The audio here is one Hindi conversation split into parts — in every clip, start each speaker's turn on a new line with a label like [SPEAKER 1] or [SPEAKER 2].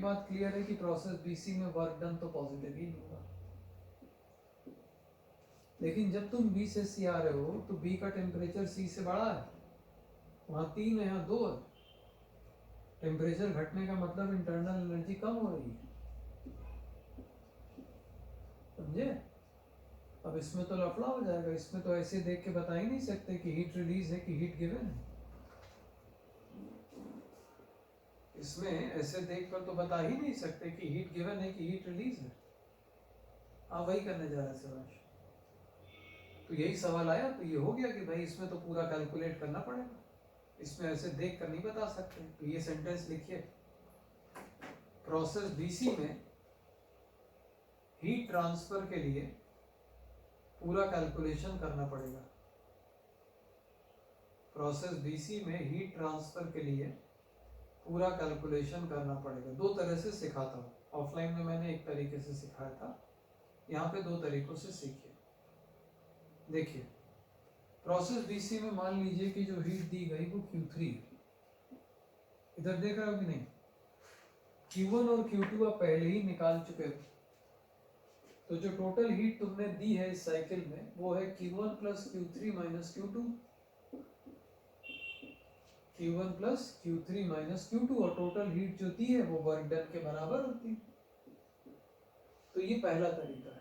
[SPEAKER 1] बात क्लियर है कि प्रोसेस बीसी में वर्क डन तो पॉजिटिव ही होगा, लेकिन जब तुम बी से सी आ रहे हो तो बी का टेम्परेचर सी से बड़ा है, वहां 3 है यहाँ 2 है। टेम्परेचर घटने का मतलब इंटरनल एनर्जी कम हो रही है, समझे? अब इसमें तो लफड़ा हो जाएगा, इसमें तो ऐसे देख के बता ही नहीं सकते कि हीट रिलीज है कि हीट गिवन है। इसमें ऐसे देख कर तो बता ही नहीं सकते कि हीट गिवन है कि हीट रिलीज है। आप वही करने जा रहे हैं शिवांश। तो यही सवाल आया, तो ये हो गया कि भाई इसमें तो पूरा कैलकुलेट करना पड़ेगा, इसमें ऐसे देख कर नहीं बता सकते। तो ये सेंटेंस लिखिए, प्रोसेस बीसी में हीट ट्रांसफर के लिए पूरा कैलकुलेशन करना पड़ेगा। प्रोसेस बीसी में हीट ट्रांसफर के लिए पूरा कैलकुलेशन करना पड़ेगा। दो तरह से सिखाता हूँ, ऑफलाइन में मैंने एक तरीके से सिखाया था, यहाँ पे दो तरीकों से सीखिए। देखिए, प्रोसेस बीसी में मान लीजिए कि जो हीट दी गई वो Q3 है। इधर देख रहे हो कि नहीं? Q1 और Q2 आप पहले ही निकाल चुके हो, तो जो टोटल हीट तुमने दी है इस साइकिल में वो है Q1 plus Q3 minus Q2, Q1 plus Q3 minus Q2, और टोटल हीट जो दी है वो वर्क डन के बराबर होती है। तो ये पहला तरीका है।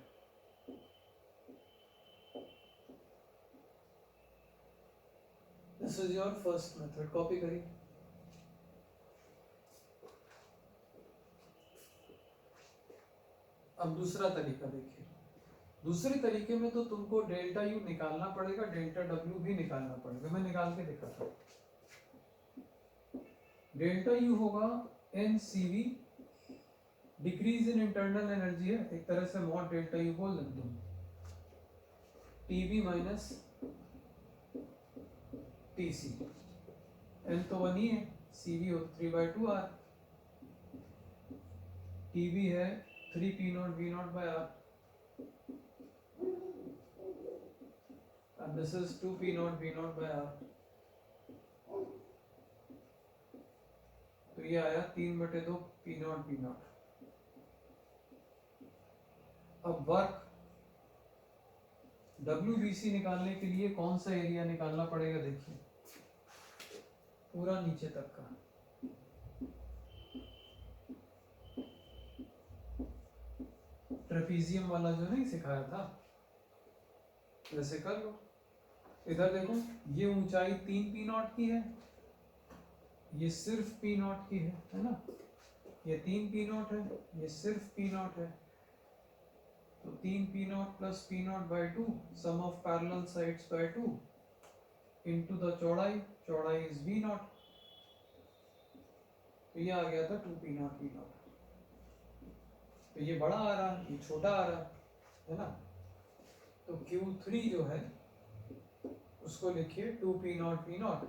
[SPEAKER 1] This is your first method, copy करिए। अब दूसरा तरीका देखिए, दूसरे तरीके में तो तुमको डेल्टा यू निकालना पड़ेगा, डेल्टा डब्ल्यू भी निकालना पड़ेगा। मैं निकाल के दिखाता हूँ। डेल्टा यू होगा N C V, decrease in internal energy है, एक तरह से मॉड डेल्टा यू बोल देते हो, टीबी माइनस टीसी। एन तो 1 ही है, सीवी हो 3/2 आर, टीबी है 3 P nought V nought by R, and this is 2 p naught v naught by r। तो ये आया 3/2 p naught v naught। अब वर्क WBC निकालने के लिए कौन सा एरिया निकालना पड़ेगा? देखिए, पूरा नीचे तक का, ट्रेपीजियम वाला जो नहीं सिखाया था, वैसे कर लो। इधर देखो, ये ऊंचाई 3 पी नॉट की है, ये सिर्फ पी नॉट की है ना? ये 3 पी नॉट है, ये सिर्फ पी नॉट है, तो 3 P nought plus P nought by 2, sum of parallel sides by 2 into the चौड़ाई, चौड़ाई इज वी नॉट। तो ये आ गया था 2 पी नॉट वी नॉट। तो ये बड़ा आ रहा है, ये छोटा आ रहा है ना? तो Q3 जो है उसको लिखिए 2 पी नॉट वी नॉट,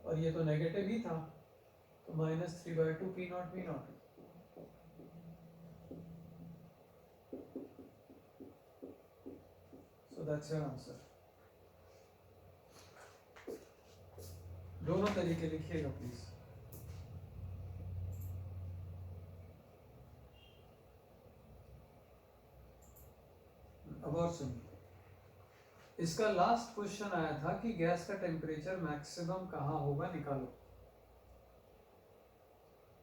[SPEAKER 1] और ये तो नेगेटिव ही था, तो -3/2 P nought V nought. So that's your answer। दोनों तरीके लिखिएगा प्लीज। अब और सुनिए, इसका लास्ट क्वेश्चन आया था कि गैस का टेम्परेचर मैक्सिमम कहाँ होगा, निकालो।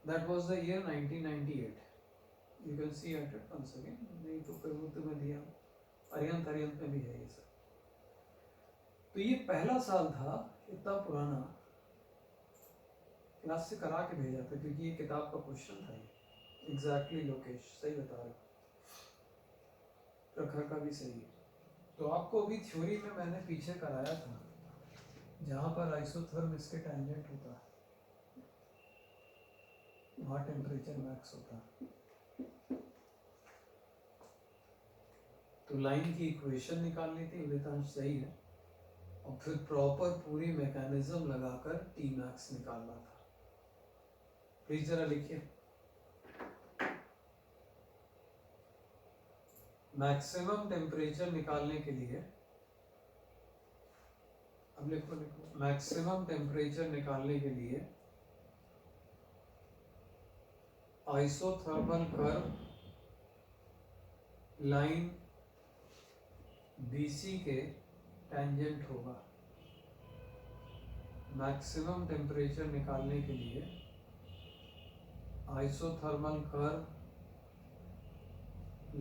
[SPEAKER 1] That was the year 1998। You can see at it once again, नहीं तो फिर वो तुम्हें दिया, अरिहंत अरिहंत में भी है ये सब। तो ये पहला साल था, इतना पुराना, क्लास से करा के भेजा था क्योंकि ये किताब का क्वेश्चन था। ये एग्जैक्टली लोकेश सही बता रहे हो, प्रखर का भी सही है। तो आपको अभी थ्योरी में मैंने पीछे कराया था, जहाँ पर आइसोथर्म इसके टेंजेंट होता है वहाँ टेम्परेचर मैक्स होता है। तो लाइन की इक्वेशन निकालनी थी, उदितांश सही है, और फिर प्रॉपर पूरी मैकेनिज्म लगाकर टी मैक्स निकालना था। प्लीज जरा लिखिए, मैक्सिमम टेम्परेचर निकालने के लिए, अब लिखो लिखो, मैक्सिमम टेम्परेचर निकालने के लिए आइसोथर्मल कर्व लाइन BC के टेंजेंट होगा। मैक्सिमम टेम्परेचर निकालने के लिए आइसोथर्मल कर्व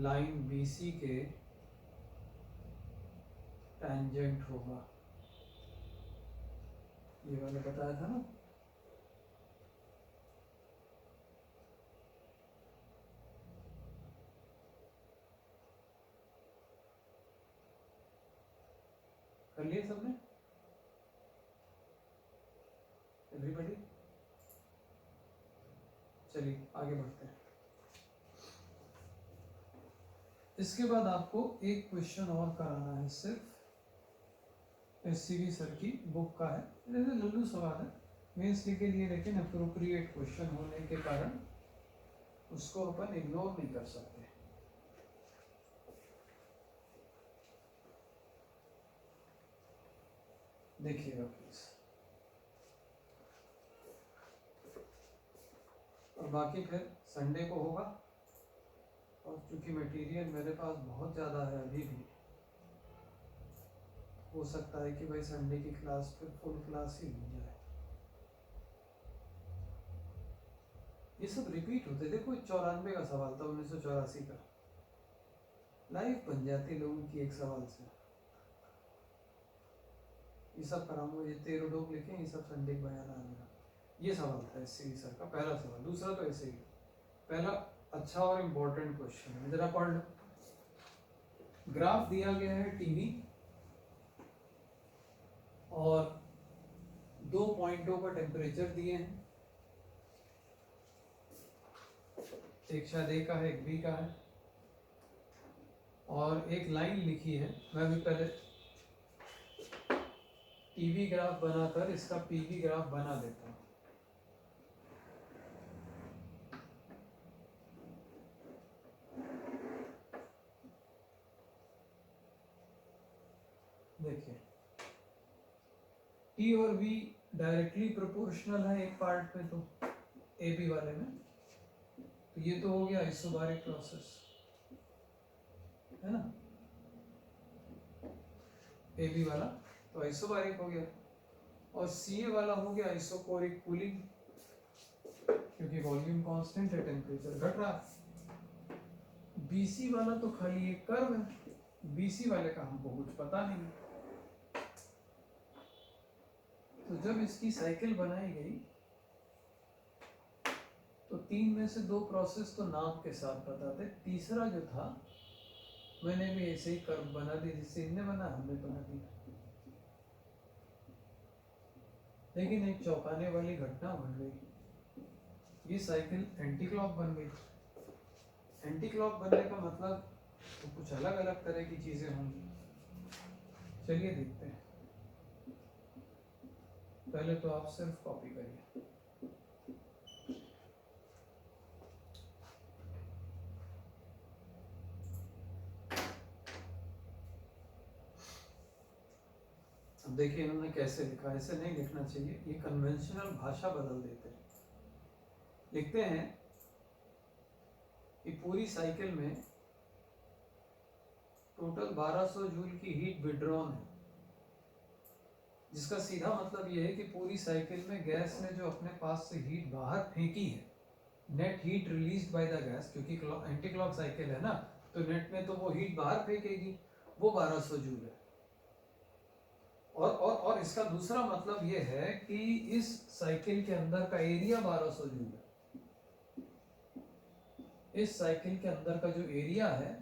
[SPEAKER 1] लाइन BC के टेंजेंट होगा। ये मैंने बताया था ना। कर लिए सबने? एवरीबॉडी? चलिए आगे बढ़ते हैं। इसके बाद आपको एक क्वेश्चन और कराना है, सिर्फ SCV सर की बुक का है। जैसे लल्लू सवाल है मेंस के लिए, लेकिन अप्रोप्रिएट क्वेश्चन होने के कारण उसको अपन इग्नोर नहीं कर सकते। देखिएगा प्लीज। और बाकी फिर संडे को होगा, और चूंकि मटेरियल मेरे पास बहुत ज़्यादा है अभी भी, हो सकता है कि भाई संडे की क्लास फिर फुल क्लास ही हो जाए। ये सब रिपीट होते। देखो 94 का सवाल था, 1984 का, लाइफ बन जाती लोगों की एक सवाल से। ये सब कराऊंगा, ये 13 डोक लिखे, ये सब संडे का बयान आ मेरा। ये सवाल था SCV सर का, पहला सवाल। दूसरा तो ऐसे ही, पहला अच्छा और इम्पोर्टेंट क्वेश्चन है, जरा पढ़ लो। ग्राफ दिया गया है टीवी, और 2 पॉइंटों का टेम्परेचर दिए हैं, एक शायद A का है, एक B का है, और एक लाइन लिखी है। मैं भी पहले टीवी ग्राफ बनाकर इसका PV ग्राफ बना देता हूँ। देखिए T और V डायरेक्टली प्रोपोर्शनल है एक पार्ट में, तो AB वाले में, तो ये तो हो गया आइसोबारिक प्रोसेस, है ना। AB वाला तो आइसोबारिक हो गया, और CA वाला हो गया आइसोकोरिक कूलिंग, क्योंकि वॉल्यूम कांस्टेंट है, टेम्परेचर घट रहा है। BC वाला तो खाली एक कर्व है, BC वाले का हमको कुछ पता नहीं। तो जब इसकी साइकिल बनाई गई तो 3 में से 2 प्रोसेस तो नाम के साथ बताते, तीसरा जो था मैंने भी ऐसे ही कर्व बना दी, जिससे इनने बना हमने बना दिया। लेकिन एक चौंकाने वाली घटना बन गई, ये साइकिल एंटी क्लॉक बन गई। एंटी क्लॉक बनने का मतलब तो कुछ अलग अलग तरह की चीजें होंगी। चलिए देखते हैं। पहले तो आप सिर्फ कॉपी करिए। अब देखिए इन्होंने कैसे लिखा, ऐसे नहीं लिखना चाहिए, ये कन्वेंशनल भाषा बदल देते हैं। लिखते हैं कि पूरी साइकिल में टोटल 1200 जूल की हीट विड्रॉन है, जिसका सीधा मतलब ये है कि पूरी साइकिल में गैस ने जो अपने पास से हीट बाहर फेंकी है, net heat released by the gas, क्योंकि एंटी क्लॉक साइकिल है ना, तो नेट में तो वो हीट बाहर फेंकेगी, वो 1200 जूल है। और इसका दूसरा मतलब ये है कि इस साइकिल के अंदर का एरिया 1200 जूल है। इस साइकिल के अंदर का जो एरिया है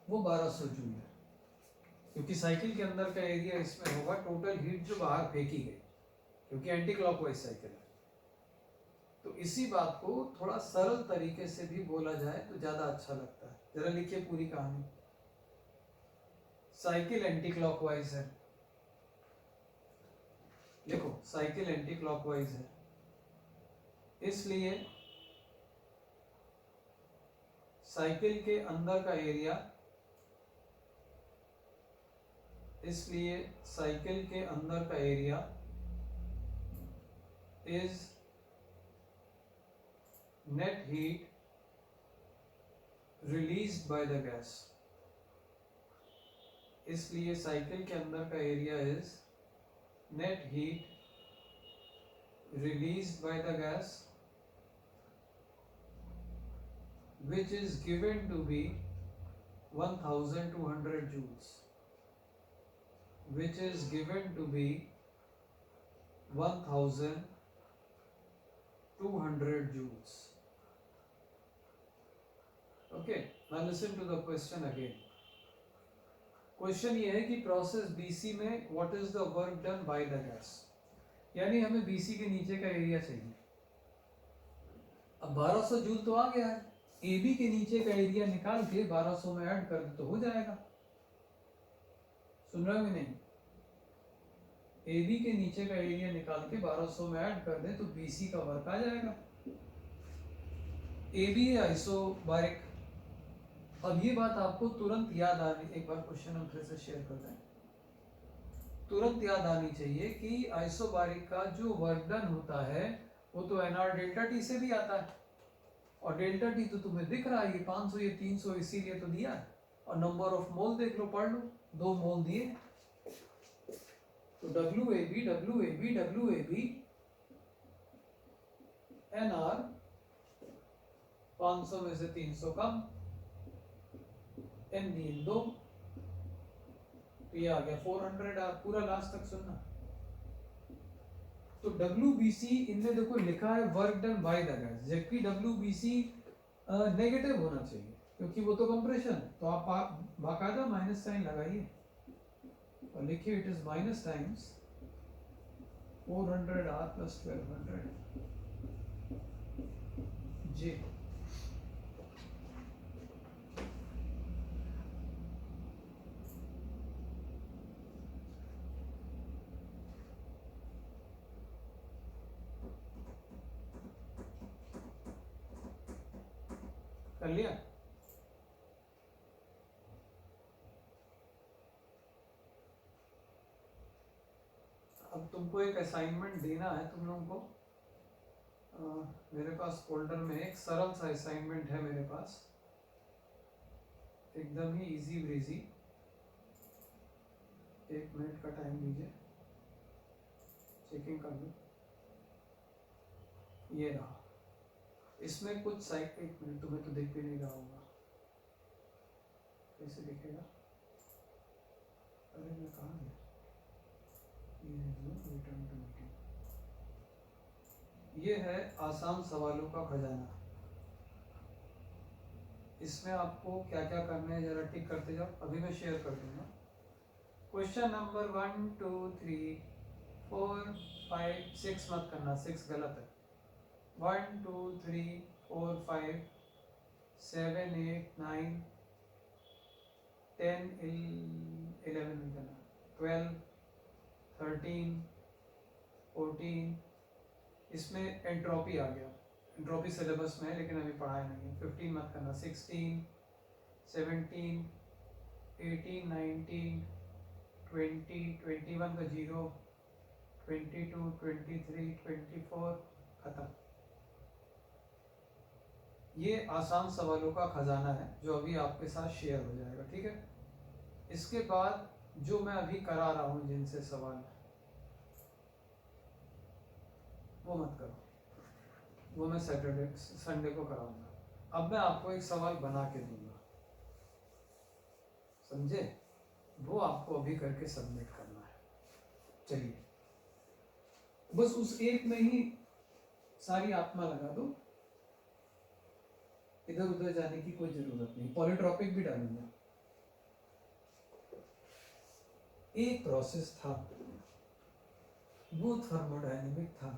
[SPEAKER 1] वो 1200 जूल है, क्योंकि साइकिल के अंदर का एरिया इसमें होगा टोटल हीट जो बाहर फेंकी गई, क्योंकि एंटी क्लॉकवाइज साइकिल है। तो इसी बात को थोड़ा सरल तरीके से भी बोला जाए तो ज्यादा अच्छा लगता है। जरा लिखिए पूरी कहानी। साइकिल एंटी क्लॉकवाइज है, देखो साइकिल एंटी क्लॉकवाइज है, इसलिए साइकिल के अंदर का एरिया, इसलिए साइकिल के अंदर का area is net heat released by the gas, इसलिए साइकिल के अंदर का area is net heat released by the gas which is given to be 1200 joules, which is given to be 1200 joules. Okay, now listen to the question again. Question ये है कि प्रोसेस बीसी में what is the work done by the gas, यानी हमें बीसी के नीचे का एरिया चाहिए। अब 1200 जूल तो आ गया है, एबी के नीचे का एरिया निकाल के 1200 में ऐड कर दे तो हो जाएगा। सुन रहे हो नहीं? एबी के नीचे का एरिया निकाल के 1200 में ऐड कर दे तो बीसी का वर्क आ जाएगा। एबी है आइसोबारिक। अब ये बात आपको तुरंत याद आनी, एक बार क्वेश्चन हम फिर से शेयर कर दें, तुरंत याद आनी चाहिए कि आइसोबारिक का जो वर्क डन होता है वो तो एनआर डेल्टा टी से भी आता है, और डेल्टा टी तो तुम्हें दिख रहा है, ये 500 ये 300 इसीलिए तो दिया है। और नंबर ऑफ मोल देख लो, पढ़ लो, 2 मोल दिए, तो WAB NR 500 में से 300 कम, NB 2, तो ये आ गया 400। आप पूरा लास्ट तक सुनना। तो WBC इनने देखो लिखा है work done by the gas, जबकि WBC नेगेटिव होना चाहिए क्योंकि वो तो कंप्रेशन है। तो आप बाकायदा माइनस साइन लगाइए और लिखिए it is minus times 400R plus 1200 J। कर लिया? अब तुमको एक असाइनमेंट देना है तुम लोगों को। मेरे पास फोल्डर में एक सरल सा असाइनमेंट है मेरे पास, एकदम ही इजी ब्रीजी। 1 मिनट का टाइम लीजिए, चेकिंग कर लो। ये रहा, इसमें कुछ साइकिल, 1 मिनट, तुम्हें तो दिख भी नहीं रहा होगा, कैसे दिखेगा? अरे मैं कहाँ गया? Return to meeting. ये है आसान सवालों का खजाना। इसमें आपको क्या क्या करना है जरा टिक करते जाओ, अभी मैं शेयर कर दूंगा। क्वेश्चन नंबर 1 2 3 4 5 6 मत करना, 6 गलत है। 1 2 3 4 5 7 8 9 10 11 में करना, 12 13 14, इसमें एंट्रोपी आ गया, एंट्रोपी सिलेबस में है लेकिन अभी पढ़ाया नहीं है। 15 मत करना, 16 17 18 19 20 21 का 0 22 23 24 खत्म। ये आसान सवालों का खजाना है जो अभी आपके साथ शेयर हो जाएगा, ठीक है? इसके बाद जो मैं अभी करा रहा हूं जिनसे सवाल, वो मत करो, वो मैं सैटरडे संडे को कराऊंगा। अब मैं आपको एक सवाल बना के दूंगा, समझे? वो आपको अभी करके सबमिट करना है। चलिए, बस उस एक में ही सारी आत्मा लगा दो, इधर उधर जाने की कोई जरूरत नहीं। पॉलीट्रॉपिक भी डालूंगा। एक प्रोसेस था, वो थर्मोडायनेमिक था।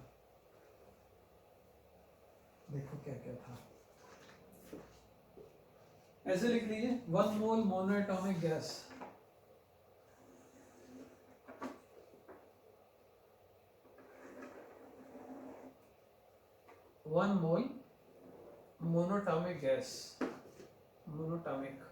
[SPEAKER 1] देखो क्या क्या था, ऐसे लिख लीजिए। 1 mole monoatomic gas, monoatomic gas, monoatomic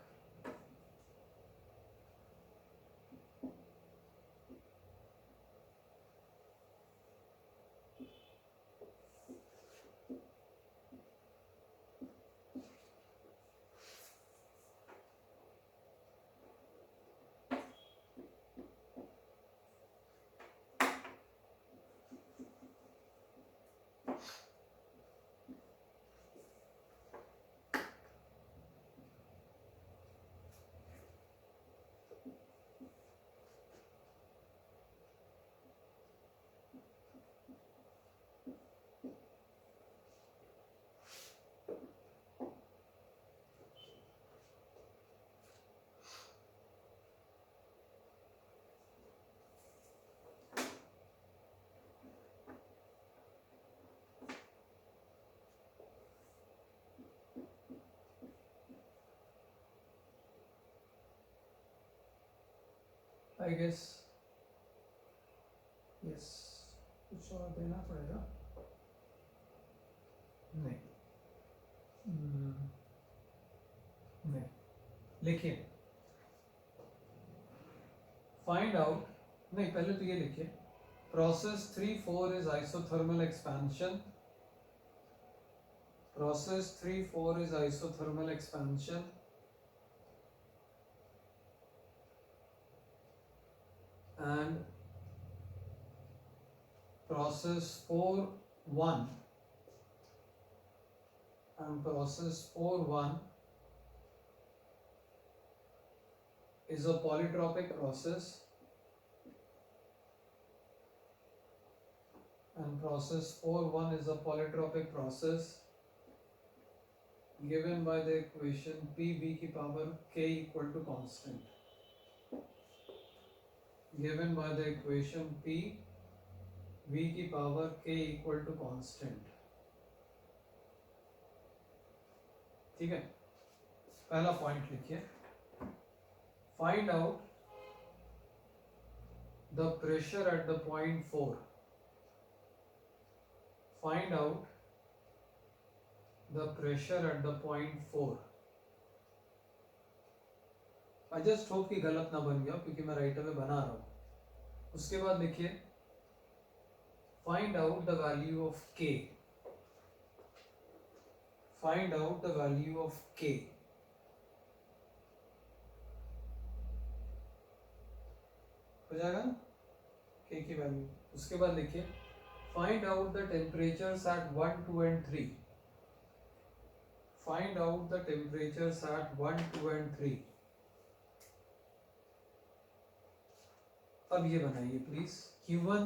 [SPEAKER 1] I guess yes, कुछ और देना पड़ेगा। नहीं नहीं, लिखिए फाइंड आउट, नहीं पहले तो ये लिखिए process 3-4 is isothermal expansion, process 3-4 is isothermal expansion and process 4-1 is a polytropic process, and process 4-1 is a polytropic process given by the equation Pv की power k equal to constant, given by the equation P v की power k equal to constant। ठीक है, पहला पॉइंट लिखिए find out the pressure at the point 4, find out the pressure at the point 4। I just hope कि गलत ना बन गया क्योंकि मैं राइटर में बना रहा हूँ। उसके बाद लिखिए find out the value of k, find out the value of k। हो जाएगा ना k की वैल्यू। उसके बाद लिखिए find out the temperatures at 1, 2 and 3, find out the temperatures at 1, 2 and 3। अब ये बनाइए प्लीज Q1,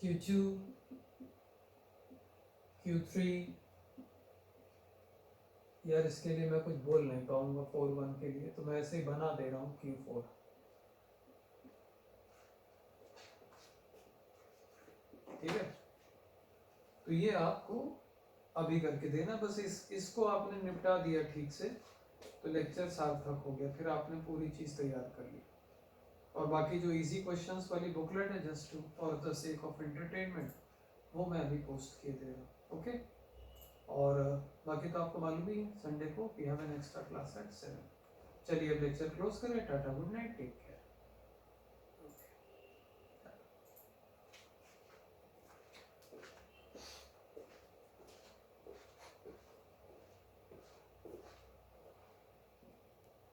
[SPEAKER 1] Q2, Q3। यार इसके लिए मैं कुछ बोल नहीं पाऊंगा 4-1 के लिए, तो मैं ऐसे ही बना दे रहा हूँ Q4। ठीक है, तो ये आपको अभी करके देना, बस इसको आपने निपटा दिया ठीक से तो लेक्चर सार्थक हो गया, फिर आपने पूरी चीज तैयार कर ली। और बाकी जो इजी क्वेश्चंस वाली बुकलेट है just for the sake of entertainment वो मैं अभी पोस्ट किए दे रहा हूँ। ओके, और बाकी तो आपको मालूम ही है संडे को we have an extra class at 7। चलिए अब लेक्चर क्लोज करें, tata good night, take care.